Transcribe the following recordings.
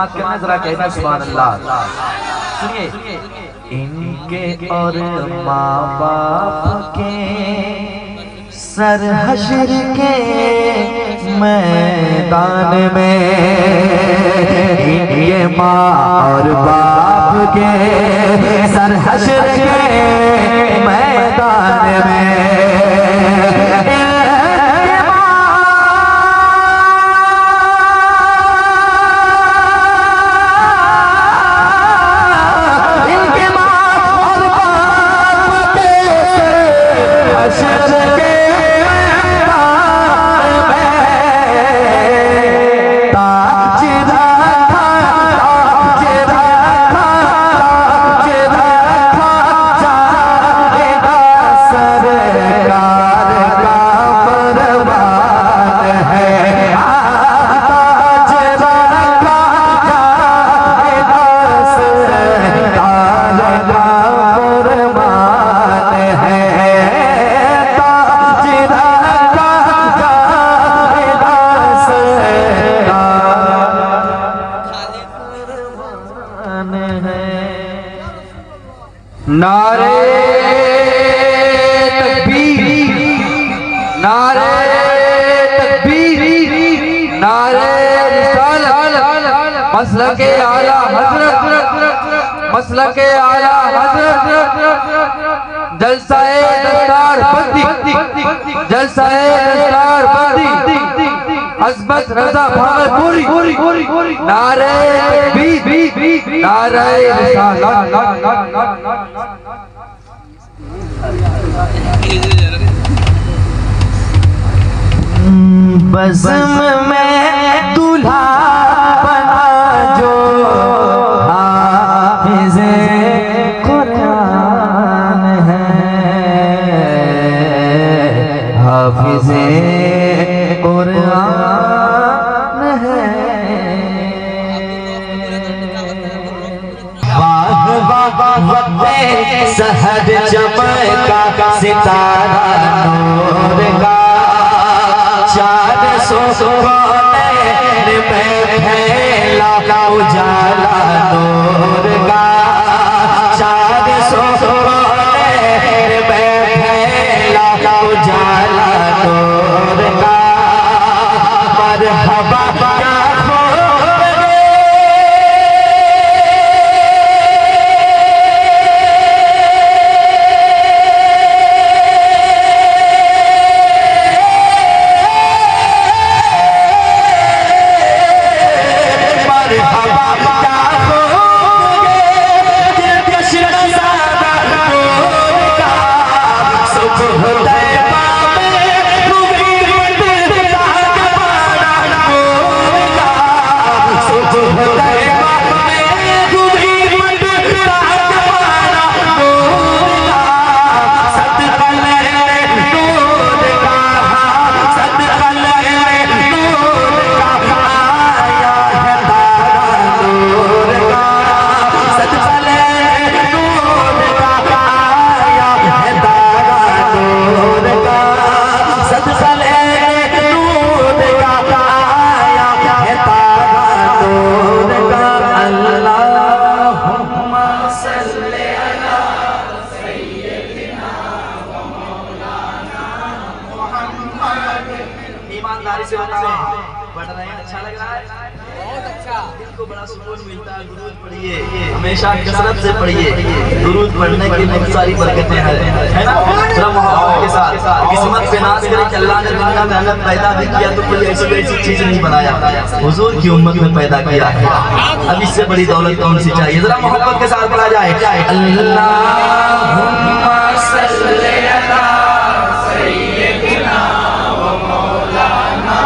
समाप्त करना, जरा कहते हैं सुभान अल्लाह। सुनिए, इनके और माँ बाप के सर हश्र के मैदान में, इनके माँ और बाप के सर हश्र के मैदान में, नारे तकबीर, नारे तकबीर, नारे रिसालत, मसलके आला हजरत, मसलके आला हजरत, जलसाए दस्तार बंदी, जलसाए दस्तार बंदी, अज़मत रज़ा भागलपुरी, नारे तकबीर, नारे रिसालत। बज़्म में दूल्हा बना जो हाफ़िज़े कुरान है, हाफ़िज़े कुरान है। सहद चमका सितारा नूर का, चार सौ में फैला उजाला नूर का, चार सौ में फैला उजाला नूर का, मरहबा ईमानदारी से बताएं, पढ़ रहे हैं, अच्छा लग रहा है, बहुत अच्छा, दिल को बड़ा सुकून मिलता है। दुरूद पढ़िए, हमेशा कसरत से पढ़िए, दुरूद पढ़ने की बहुत सारी बरकतें हैं, है ना। थोड़ा मोहब्बत के साथ, किस्मत पे नाज करें कि अल्लाह ने दुनिया में हमें पैदा भी किया तो कोई ऐसी वैसी चीज नहीं बनाया, हुजूर की उम्मत में पैदा किया है। अब इससे बड़ी दौलत कौन सी चाहिए। जरा मोहब्बत के साथ पढ़ा जाए, अल्लाहुम्मा सल्ली अला सय्यिदिना व मौलाना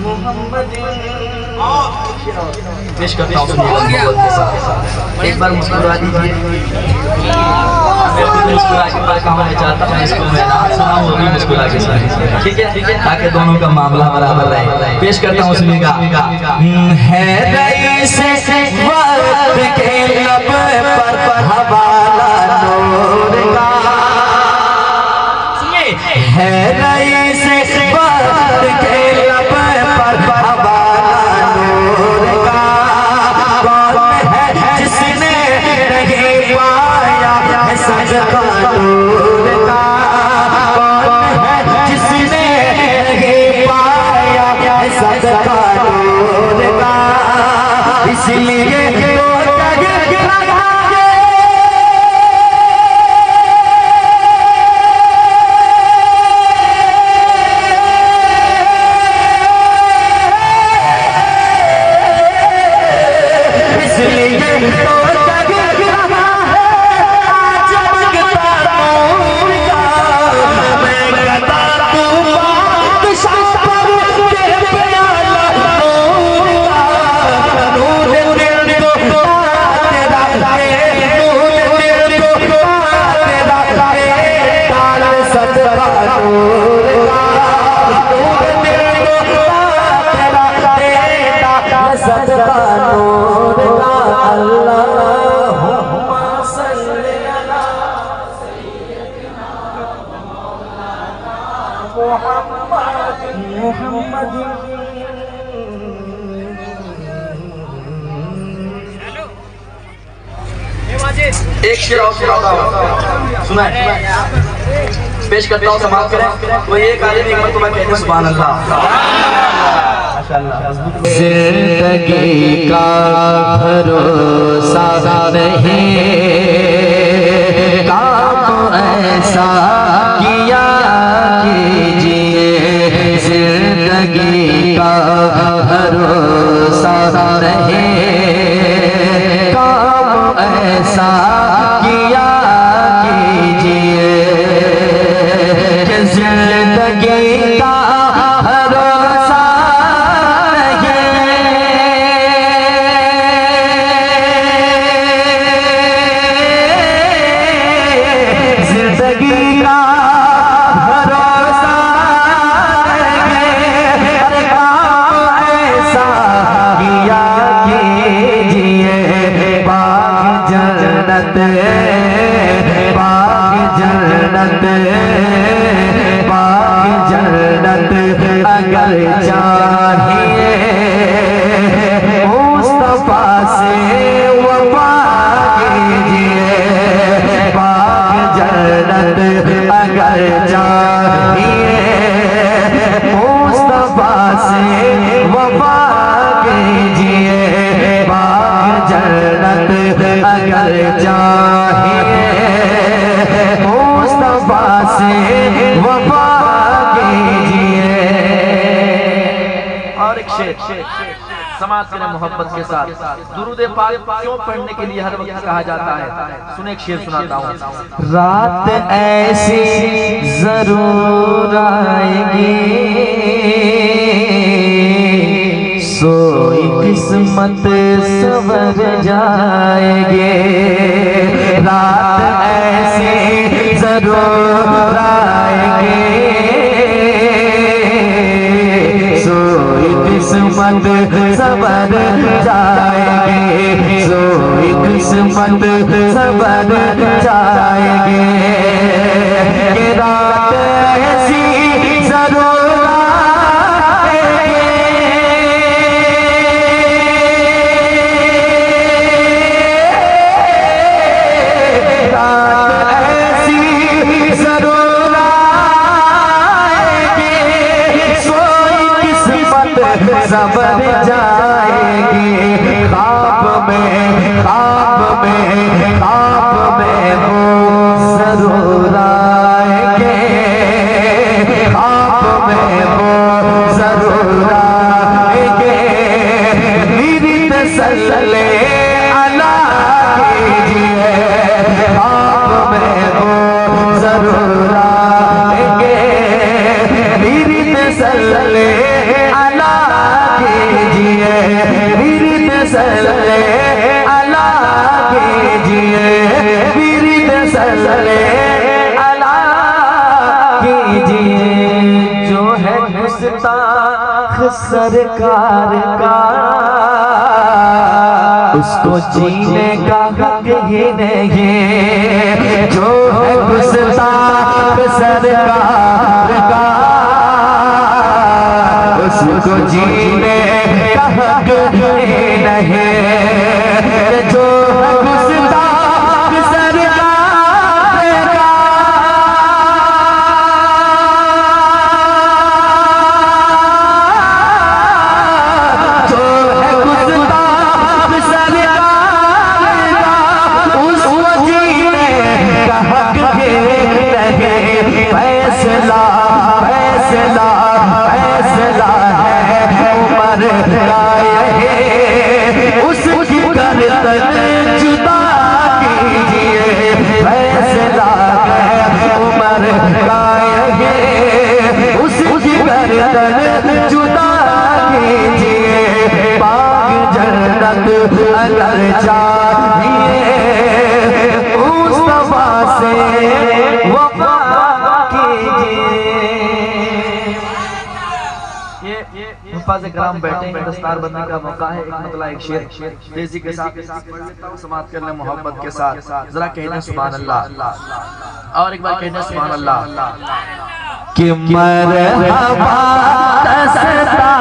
मुहम्मदिन। पेश करता हूँ मोहब्बत के साथ, एक बार मुस्कुरा दीजिए। मैं मुस्कुरा के पर कहना चाहता हूँ, इसको मैं ना सुना वो भी मुस्कुरा के सुने, ठीक है, ताकि दोनों का मामला बराबर रहे। पेश करता हूँ, सुनिएगा। है रईस वक्त के लब पर हवाला नूर का, है रईस वक्त के लब पर हवाला एक शेर और सुनाता हूँ, सुना है, पेश करता हूँ, समाप्त करें। वो एक आदमी एक मरतबा कहते हैं सुभान अल्लाह। जिंदगी का भरोसा नहीं, काम ऐसा किया कीजिए। जिंदगी का भरोसा नहीं, काम ऐसा किया कीजिए। जिंदगी का भरोसा अगर चाहिए मुस्तफा से वफा कीजिए। पाक जन्नत अगर चाहिए मुस्तफा से वफा कीजिए। पाक जन्नत अगर चाहिए मुस्तफा से वफा कीजिए। और एक शेर समाज के मोहब्बत के साथ दुरूद पाक क्यों पढ़ने के लिए हर वक्त कहा जाता है, सुने एक शेर सुनाता हूँ। रात ऐसी जरूर आएगी, सोई किस्मत सवर जाएगी। रात ऐसी जरूर आएगी, सोई किस्मत सवर जाएगी। सोई किस्मत सवर जाएगी। कि रात ऐसी जरूर आएगी, रात ऐसी जरूर आएगी। सोई किस्मत सवर जाएगी। ख्वाब में वो जरूर आएंगे। ख्वाब में वो जरूर आएंगे। मेरी तसल्ली अला कीजिए। ख्वाब में वो जरूर आएंगे। मेरी तसल्ली अला कीजिए। मेरी तसल्ली अला कीजिए। मेरी तसल्ली अला कीजिए। जो है गुस्ताख सरकार का, उसको जीने का हक ही नहीं। जो है गुस्ताख सरकार का, उसको जीने का हक ही नहीं। जो है गुस्ताख सरकार का, जो है गुस्ताख सरकार का, उसको जीने का हक ही नहीं। फैसला फैसला फैसला है उमर का यही, उसकी गर्दन जुदा कीजिए। फैसला है उमर का यही, उसकी गर्दन जुदा कीजिए। पाक जन्नत अगर चाहिए मुस्तफा से वफा हुफ़ाज़ कराम बैठे हैं, दस्तार बंदी का मौका है। एक मतला एक शेर तेजी के साथ पढ़ लेता हूँ, समाप्त कर ले मोहब्बत के साथ। जरा कहना सुभान अल्लाह, और एक बार कहना सुभान अल्लाह। कि मरहबा दस्ता